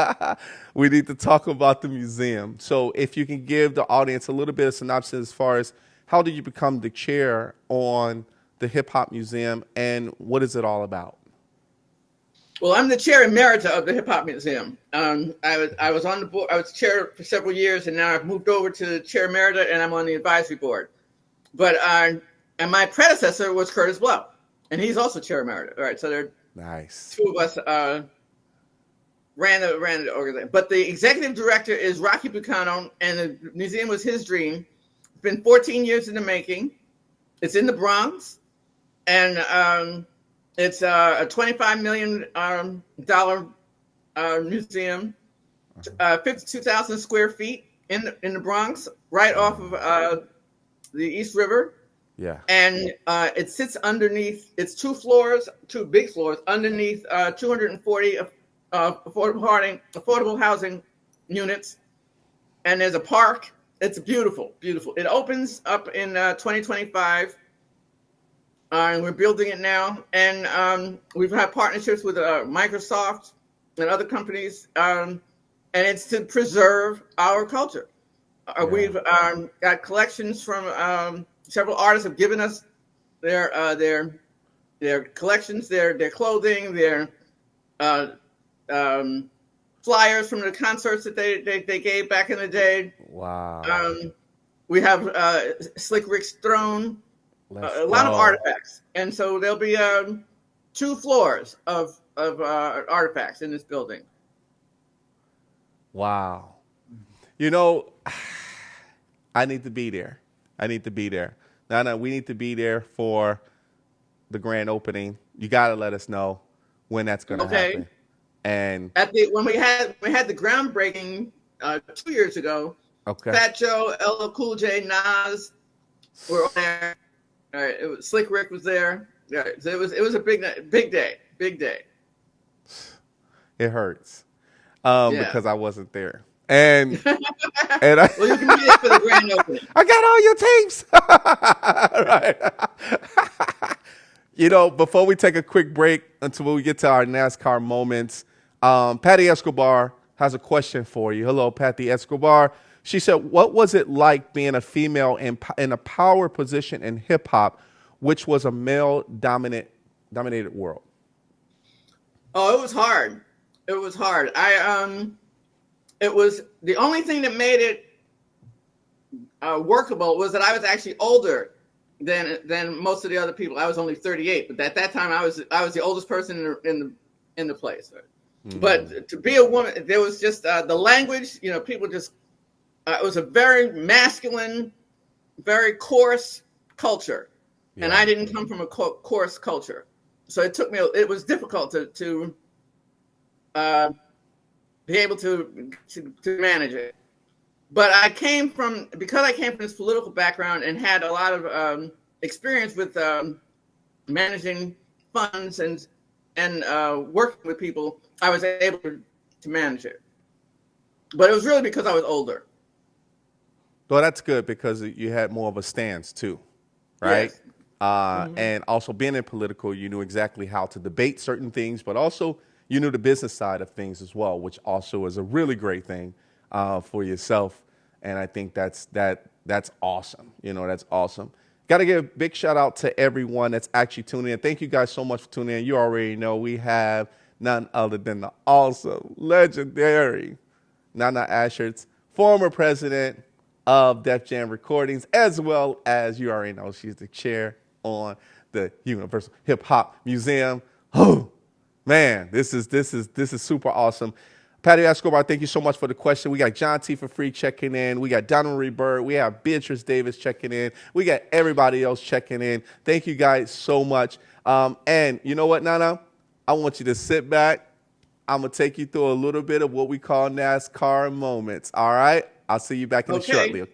segue. We need to talk about the museum. So, if you can give the audience a little bit of synopsis as far as how did you become the chair on the Hip Hop Museum and what is it all about? Well, I'm the chair emerita of the Hip Hop Museum. I was on the board. I was chair for several years, and now I've moved over to the chair emerita, and I'm on the advisory board. But and my predecessor was Curtis Blow, and he's also chair emerita. All right, so there are Nice. two of us ran the organization. But the executive director is Rocky Bucano, and the museum was his dream. It's been 14 years in the making. It's in the Bronx, and it's a $25 million museum, 52,000 square feet in the Bronx, right off of the East River. Yeah. And it sits underneath. It's two big floors underneath 240 affordable housing units, and there's a park. It's beautiful, beautiful. It opens up in 2025. And we're building it now, and we've had partnerships with Microsoft and other companies, and it's to preserve our culture. We've got collections from several artists have given us their collections, their clothing, their flyers from the concerts that they gave back in the day. Wow. We have Slick Rick's throne. A lot of artifacts, and so there'll be 2 floors of artifacts in this building. Wow. You know, I need to be there. I need to be there. Nana, we need to be there for the grand opening. You got to let us know when that's going to happen. And when we had the groundbreaking 2 years ago, okay. Fat Joe, LL Cool J, Nas were on there. All right, Slick Rick was there. Yeah, so it was a big day. It hurts because I wasn't there, and and well, you can be there for the grand opening. I got all your tapes. Right. You know, before we take a quick break until we get to our NASCAR moments, Patty Escobar has a question for you. Hello, Patty Escobar. She said, what was it like being a female in a power position in hip hop, which was a male dominated world? Oh, it was hard. It was hard. It was the only thing that made it workable was that I was actually older than most of the other people. I was only 38, but at that time I was the oldest person in the place. Mm-hmm. But to be a woman, there was just the language. You know, people just. It was a very masculine, very coarse culture, and I didn't come from a coarse culture, so it took me. It was difficult to be able to manage it. But because I came from this political background and had a lot of experience with managing funds and working with people, I was able to manage it. But it was really because I was older. Well, that's good because you had more of a stance too, right? Yes. And also being in political, you knew exactly how to debate certain things, but also you knew the business side of things as well, which also is a really great thing for yourself. And I think that's awesome. You know, that's awesome. Got to give a big shout out to everyone that's actually tuning in. Thank you guys so much for tuning in. You already know we have none other than the awesome, legendary Nana Ashhurst, former president of Def Jam Recordings, as well as you already know she's the chair on the Universal Hip Hop Museum. Oh man, this is super awesome. Patty Escobar, thank you so much for the question. We got John T. for free checking in. We got Donald Bird. We have Beatrice Davis checking in. We got everybody else checking in. Thank you guys so much. And you know what, Nana? I want you to sit back. I'm going to take you through a little bit of what we call NASCAR moments. All right? I'll see you back in shortly. All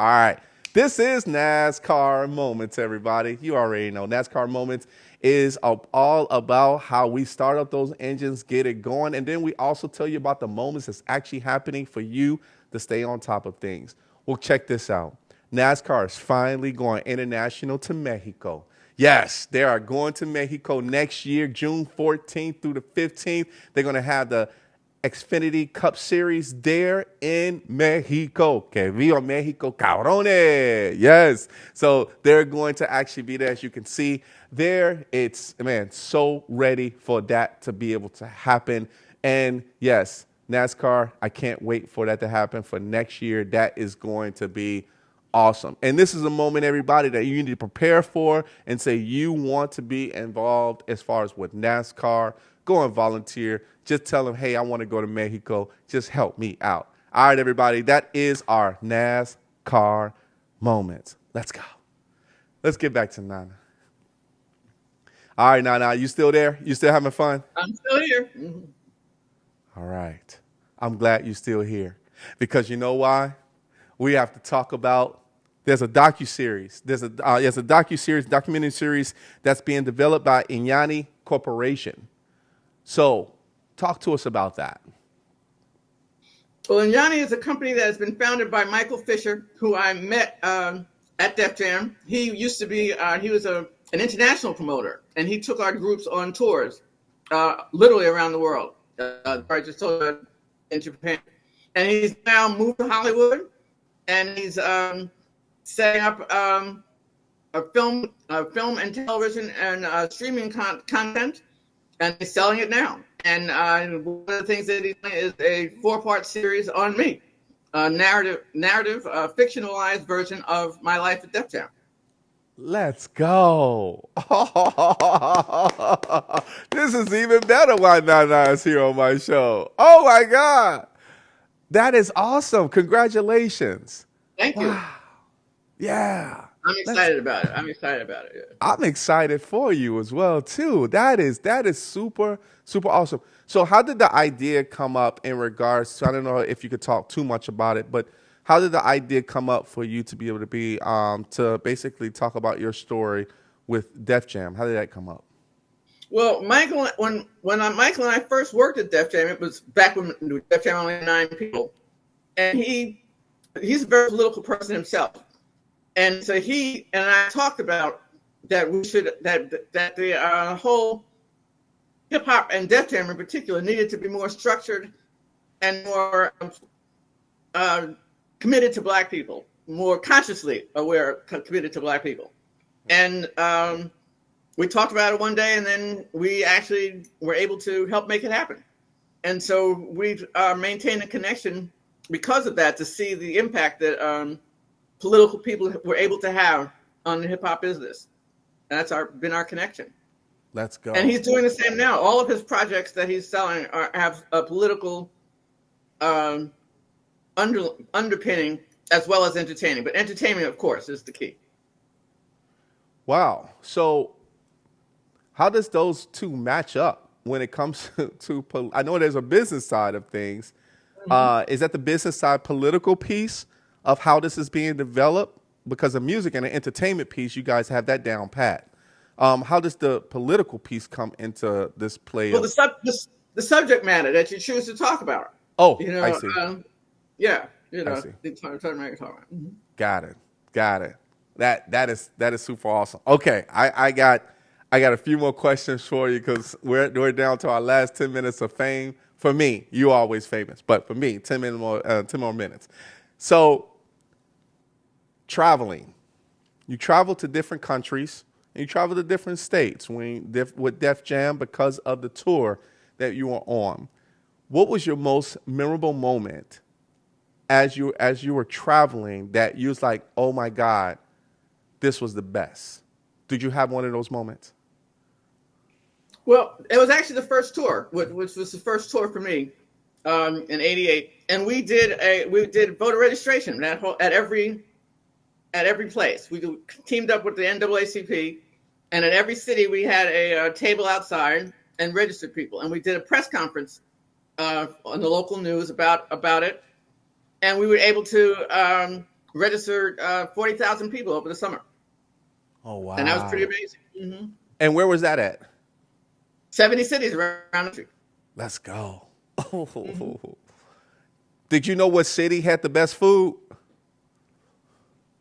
right. This is NASCAR Moments, everybody. You already know NASCAR Moments is all about how we start up those engines, get it going, and then we also tell you about the moments that's actually happening for you to stay on top of things. Well, check this out. NASCAR is finally going international to Mexico. Yes, they are going to Mexico next year, June 14th through the 15th. They're going to have the Xfinity Cup Series there in Mexico. Que viva Mexico, cabrones. Yes. So they're going to actually be there, as you can see there. It's, man, so ready for that to be able to happen. And yes, NASCAR, I can't wait for that to happen for next year. That is going to be awesome. And this is a moment, everybody, that you need to prepare for and say you want to be involved as far as with NASCAR. Go and volunteer. Just tell them, hey, I want to go to Mexico. Just help me out. All right, everybody, that is our NASCAR moment. Let's go. Let's get back to Nana. All right, Nana, you still there? You still having fun? I'm still here. Mhm. All right. I'm glad you're still here because you know why? We have to talk about. There's a docuseries. There's a docuseries, documentary series that's being developed by Inyani Corporation. So, talk to us about that. Well, Inyani is a company that has been founded by Michael Fisher, who I met at Def Jam. He used to be, he was an international promoter, and he took our groups on tours, literally around the world. I just told you in Japan. And he's now moved to Hollywood, and he's setting up a film and television and streaming content, and he's selling it now. And one of the things that he's doing is a 4-part series on me, a narrative, fictionalized version of my life at Def Jam. Let's go. This is even better why Nana is here on my show. Oh, my God. That is awesome. Congratulations. Thank you. Yeah. I'm excited about it. Yeah. I'm excited for you as well, too. That is super, super awesome. So how did the idea come up in regards to, I don't know if you could talk too much about it, but how did the idea come up for you to be able to be, to basically talk about your story with Def Jam? How did that come up? Well, Michael, when Michael and I first worked at Def Jam, it was back when Def Jam only had 9 people, and he's a very political person himself, and so he and I talked about that the whole hip hop and Def Jam in particular needed to be more structured and more committed to Black people, more consciously aware, committed to Black people, and we talked about it one day, and then we actually were able to help make it happen. And so we've maintained a connection because of that, to see the impact that political people were able to have on the hip hop business. And that's been our connection. Let's go. And he's doing the same now. All of his projects that he's selling have a political underpinning as well as entertaining. But entertainment, of course, is the key. Wow. So how does those two match up when it comes to I know there's a business side of things. Mm-hmm. Is that the business side political piece of how this is being developed? Because the music and the entertainment piece, you guys have that down pat. How does the political piece come into this play? Well, the subject matter that you choose to talk about. Oh, you know, I see. Yeah, you know, I see. the subject matter you're talking about. Mm-hmm. Got it. That is super awesome. Okay, I got a few more questions for you because we're down to our last 10 minutes of fame. For me, you're always famous, but for me, 10 more minutes. So, traveling. You travel to different countries and you travel to different states with Def Jam because of the tour that you were on. What was your most memorable moment as you were traveling that you was like, oh my God, this was the best? Did you have one of those moments? Well, it was actually the first tour, which was the first tour for me in '88, and we did voter registration at every place. We teamed up with the NAACP, and at every city we had a table outside and registered people, and we did a press conference on the local news about it, and we were able to register 40,000 people over the summer. Oh wow! And that was pretty amazing. Mm-hmm. And where was that at? 70 cities around the country. Let's go. Mm-hmm. Did you know what city had the best food?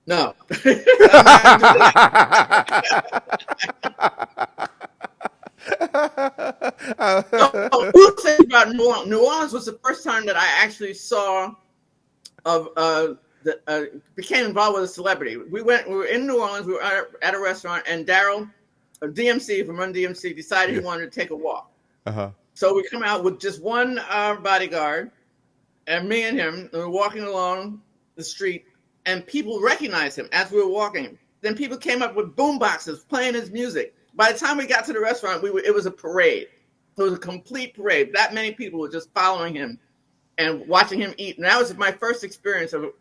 No, I'm not gonna do that. Oh, two things about New Orleans. New Orleans was the first time that I actually saw of became involved with a celebrity. We were in New Orleans. We were at a restaurant, and Daryl, DMC from Run DMC, decided he Yeah. wanted to take a walk. Uh-huh. So we come out with just one bodyguard, and me and him. And we're walking along the street, and people recognized him as we were walking. Then people came up with boom boxes playing his music. By the time we got to the restaurant, it was a parade. It was a complete parade. That many people were just following him and watching him eat. And that was my first experience of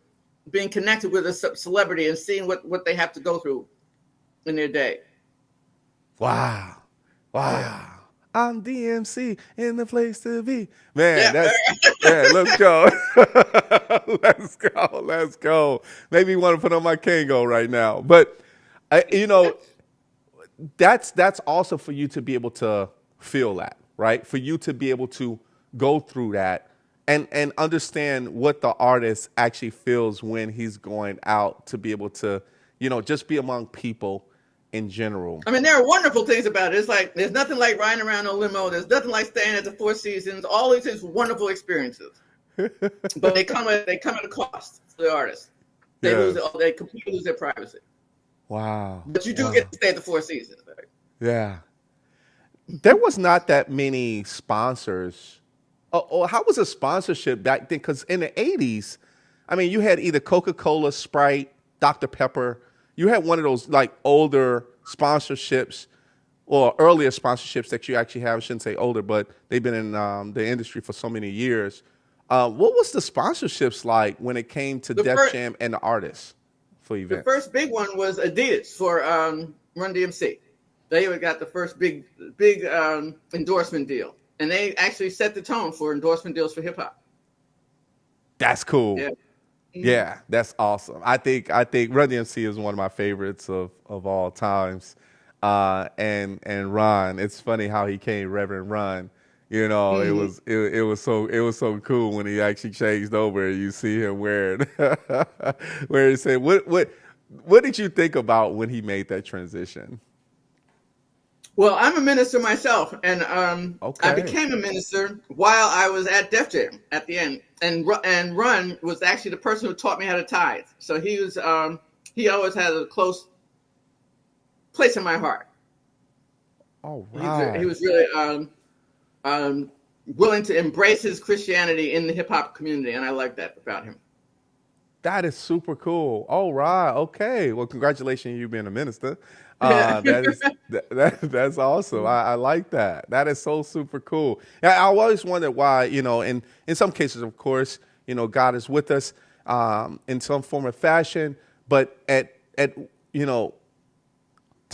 being connected with a celebrity and seeing what they have to go through in their day. Wow. Wow. Yeah. I'm DMC in the place to be. Man, Yeah. let's go. Let's go. Let's go. Maybe you want to put on my Kango right now. But that's also for you to be able to feel that, right? For you to be able to go through that and understand what the artist actually feels when he's going out to be able to, just be among people in general. I mean, there are wonderful things about it. It's like there's nothing like riding around a limo. There's nothing like staying at the Four Seasons. All these things, wonderful experiences, but they come at a cost for the artist. They completely lose their privacy. Wow. But you do get to stay at the Four Seasons. Right? Yeah. There was not that many sponsors. Oh, how was a sponsorship back then? Because in the 80s, I mean, you had either Coca-Cola, Sprite, Dr. Pepper. You had one of those like older sponsorships or earlier sponsorships that you actually have. I shouldn't say older, but they've been in the industry for so many years. What was the sponsorships like when it came to Def Jam and the artists for events? The first big one was Adidas for Run DMC. They got the first big endorsement deal, and they actually set the tone for endorsement deals for hip hop. That's cool. Yeah. Yeah, that's awesome. I think Run DMC is one of my favorites of all times. And Ron, it's funny how he came Reverend Ron. It was so cool when he actually changed over. You see him wearing where he said, what did you think about when he made that transition? Well, I'm a minister myself, and I became a minister while I was at Def Jam at the end. And Run was actually the person who taught me how to tithe. So he always had a close place in my heart. All right. He was really willing to embrace his Christianity in the hip hop community, and I like that about him. That is super cool. All right. Okay. Well, congratulations on you being a minister. That's awesome. I like that. That is so super cool. I always wondered why, in some cases, of course, God is with us in some form or fashion, but to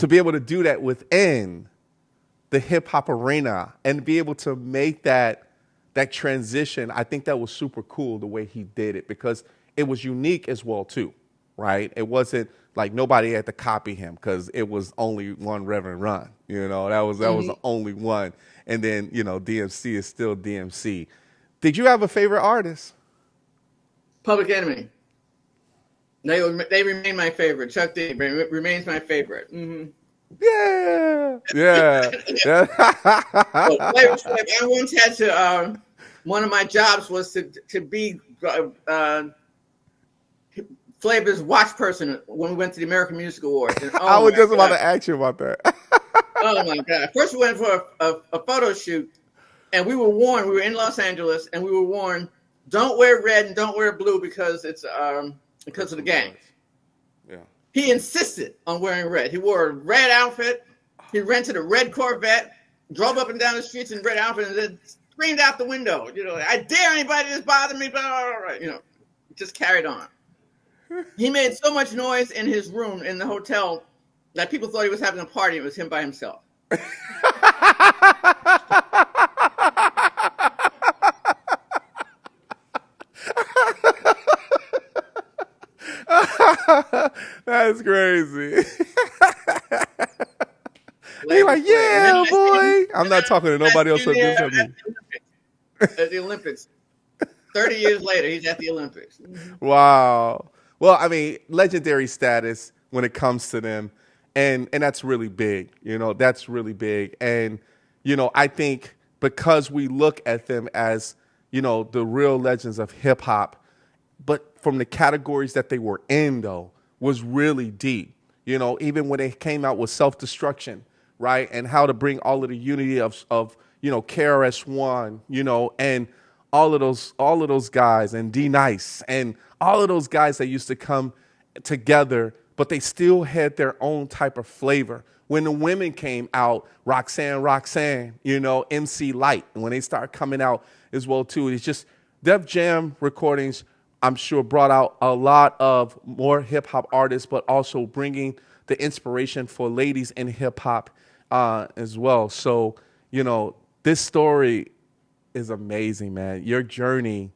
be able to do that within the hip hop arena and be able to make that transition, I think that was super cool the way he did it because it was unique as well too, right? It wasn't like nobody had to copy him because it was only one Reverend Ron. That was the only one. And then DMC is still DMC. Did you have a favorite artist? Public Enemy. They remain my favorite. Chuck D remains my favorite. Mm-hmm. Yeah. I once had to. One of my jobs was to be Flavor's watch person when we went to the American Music Awards. And, I was just about to ask you about that. Oh my God! First, we went for a photo shoot, and we were warned. We were in Los Angeles, and we were warned: don't wear red and don't wear blue because it's because of the gang. Yeah. He insisted on wearing red. He wore a red outfit. He rented a red Corvette, drove up and down the streets in red outfit, and then screamed out the window. I dare anybody to bother me. But just carried on. He made so much noise in his room in the hotel that people thought he was having a party. It was him by himself. That's crazy. He's like, yeah, boy. I'm not talking to nobody else except me. At the Olympics. 30 years later, he's at the Olympics. Wow. Well, I mean, legendary status when it comes to them, and that's really big. That's really big. And I think because we look at them as the real legends of hip hop, but from the categories that they were in though was really deep. Even when they came out with self destruction, right, and how to bring all of the unity of KRS-One, and all of those guys, and D Nice, and all of those guys that used to come together, but they still had their own type of flavor. When the women came out, Roxanne, MC Light, and when they started coming out as well too, it's just Def Jam recordings, I'm sure, brought out a lot of more hip hop artists, but also bringing the inspiration for ladies in hip hop as well. So, this story is amazing, man. Your journey,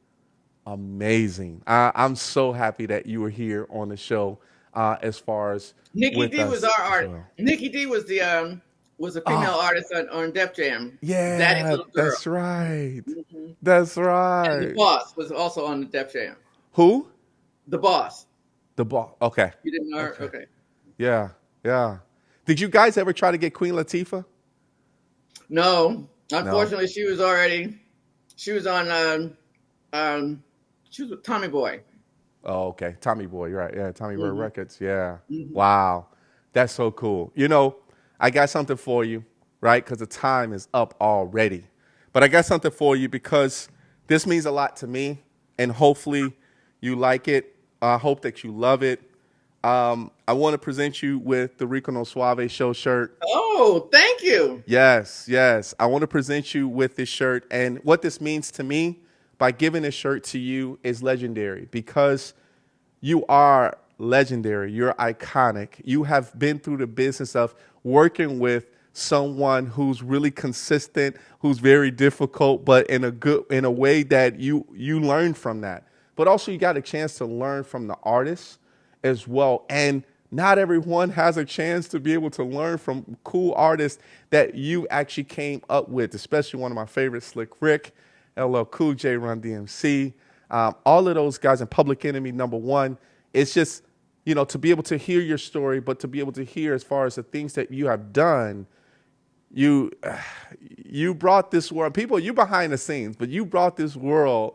amazing. I'm so happy that you were here on the show. As far as Nikki D was our artist. well. Nikki D was a female artist on Def Jam. Yeah, Daddy's little girl. that's right. Mm-hmm. That's And right. the boss was also on the Def Jam. Who? The boss. The ball. Okay. You didn't know her? Okay. Yeah. Yeah. Did you guys ever try to get Queen Latifah? No, unfortunately, she was on she was with Tommy Boy. Oh, okay. Tommy Boy, you're right. Yeah, Tommy Boy Mm-hmm. Records. Yeah. Mm-hmm. Wow. That's so cool. I got something for you, right? Because the time is up already. But I got something for you because this means a lot to me, and hopefully you like it. I hope that you love it. I want to present you with the Rico No Suave show shirt. Oh, thank you. Yes, yes. I want to present you with this shirt. And what this means to me by giving this shirt to you is legendary because you are legendary. You're iconic. You have been through the business of working with someone who's really consistent, who's very difficult, but in a way that you learn from that. But also you got a chance to learn from the artists as well. And not everyone has a chance to be able to learn from cool artists that you actually came up with, especially one of my favorites, Slick Rick, LL Cool J, Run DMC, all of those guys, and Public Enemy #1. It's just, to be able to hear your story, but to be able to hear as far as the things that you have done, you brought this world, people, you behind the scenes, but you brought this world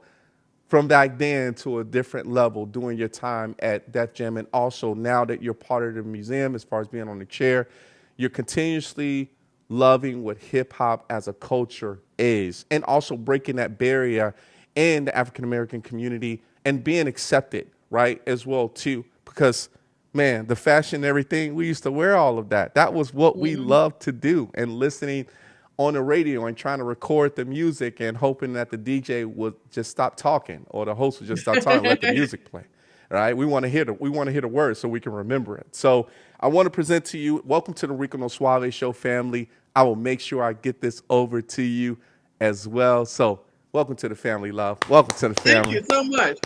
from back then to a different level during your time at Def Jam. And also now that you're part of the museum, as far as being on the chair, you're continuously loving what hip hop as a culture is, and also breaking that barrier in the African-American community and being accepted, right, as well too. Because, man, the fashion and everything, we used to wear all of that. That was what we loved to do, and listening on the radio and trying to record the music and hoping that the DJ would just stop talking, or the host would just stop talking, let the music play. Right? We want to hear the words so we can remember it. So I want to present to you, welcome to the Rico No Suave show family. I will make sure I get this over to you as well. So welcome to the family, love. Welcome to the family. Thank you so much.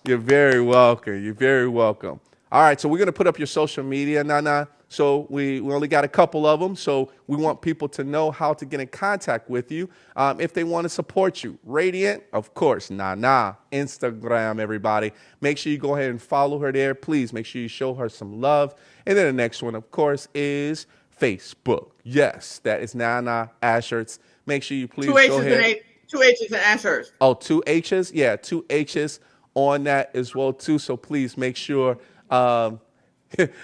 You're very welcome. You're very welcome. All right, so we're going to put up your social media, Nana. So we only got a couple of them. So we want people to know how to get in contact with you if they want to support you. Radiant, of course, Nana. Instagram, everybody. Make sure you go ahead and follow her there. Please make sure you show her some love. And then the next one, of course, is Facebook. Yes, that is Nana Ashhurst. Make sure you please go ahead. Two H's in Ashhurst. Oh, 2 H's? Yeah, 2 H's on that as well, too. So please make sure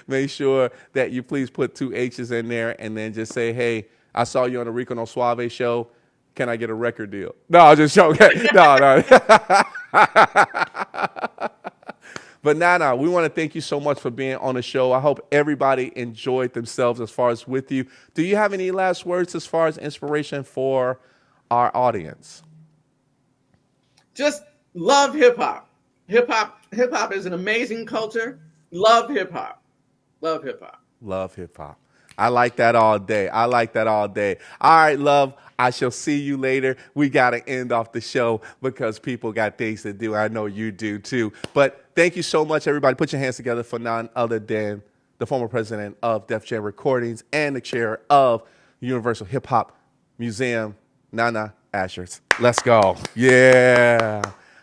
make sure that you please put 2 H's in there, and then just say, hey, I saw you on the Rico No Suave show. Can I get a record deal? No, I'm just joking. No. But Nana, we want to thank you so much for being on the show. I hope everybody enjoyed themselves as far as with you. Do you have any last words as far as inspiration for our audience? Just love hip hop. Hip hop is an amazing culture. Love hip hop. Love hip hop. Love hip hop. I like that all day. I like that all day. All right, love. I shall see you later. We got to end off the show because people got things to do. I know you do too. But thank you so much, everybody. Put your hands together for none other than the former president of Def Jam Recordings and the chair of Universal Hip Hop Museum, Nana Ashhurst. Let's go. Yeah.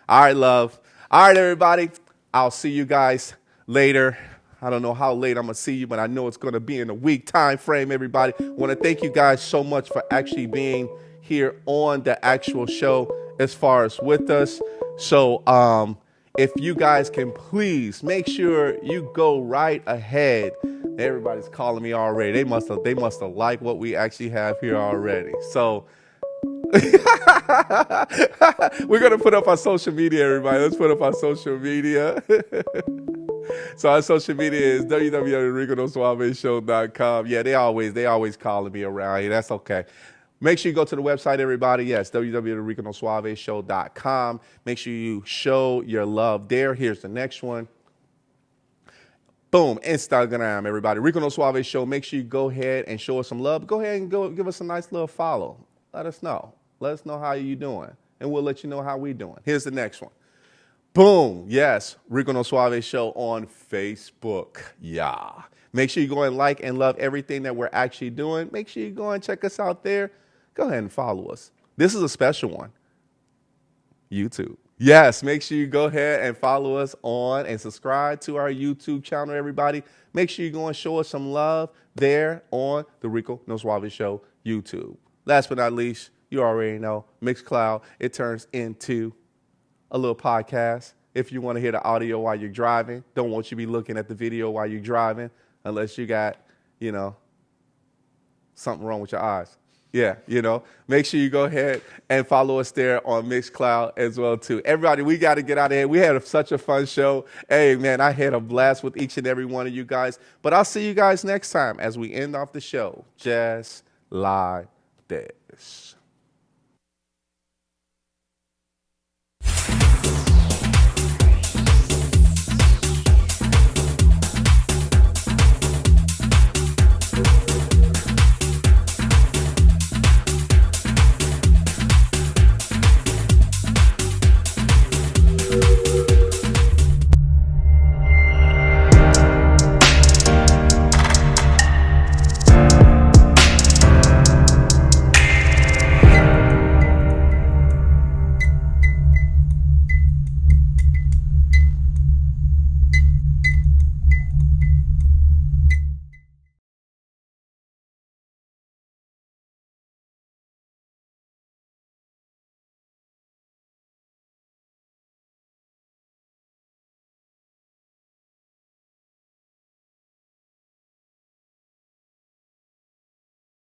All right, love. All right, everybody. I'll see you guys later. I don't know how late I'm going to see you, but I know it's going to be in a week time frame, everybody. I want to thank you guys so much for actually being here on the actual show as far as with us. So if you guys can please make sure you go right ahead. Everybody's calling me already. They must have liked what we actually have here already. So we're going to put up our social media, everybody. Let's put up our social media. So our social media is www.riconosuaveshow.com. Yeah, they always calling me around here. That's okay. Make sure you go to the website, everybody. Yes, www.riconosuaveshow.com. Make sure you show your love there. Here's the next one. Boom, Instagram, everybody. Rico No Suave Show. Make sure you go ahead and show us some love. Go ahead and go give us a nice little follow. Let us know. Let us know how you doing, and we'll let you know how we doing. Here's the next one. Boom. Yes, Rico No Suave Show on Facebook. Yeah. Make sure you go and like and love everything that we're actually doing. Make sure you go and check us out there. Go ahead and follow us. This is a special one. YouTube. Yes, make sure you go ahead and follow us on and subscribe to our YouTube channel, everybody. Make sure you go and show us some love there on the Rico No Suave Show YouTube. Last but not least, you already know, Mixcloud, it turns into a little podcast. If you want to hear the audio while you're driving, don't want you to be looking at the video while you're driving unless you got, something wrong with your eyes. Yeah, make sure you go ahead and follow us there on Mixcloud as well, too. Everybody, we got to get out of here. We had such a fun show. Hey, man, I had a blast with each and every one of you guys. But I'll see you guys next time as we end off the show just like this.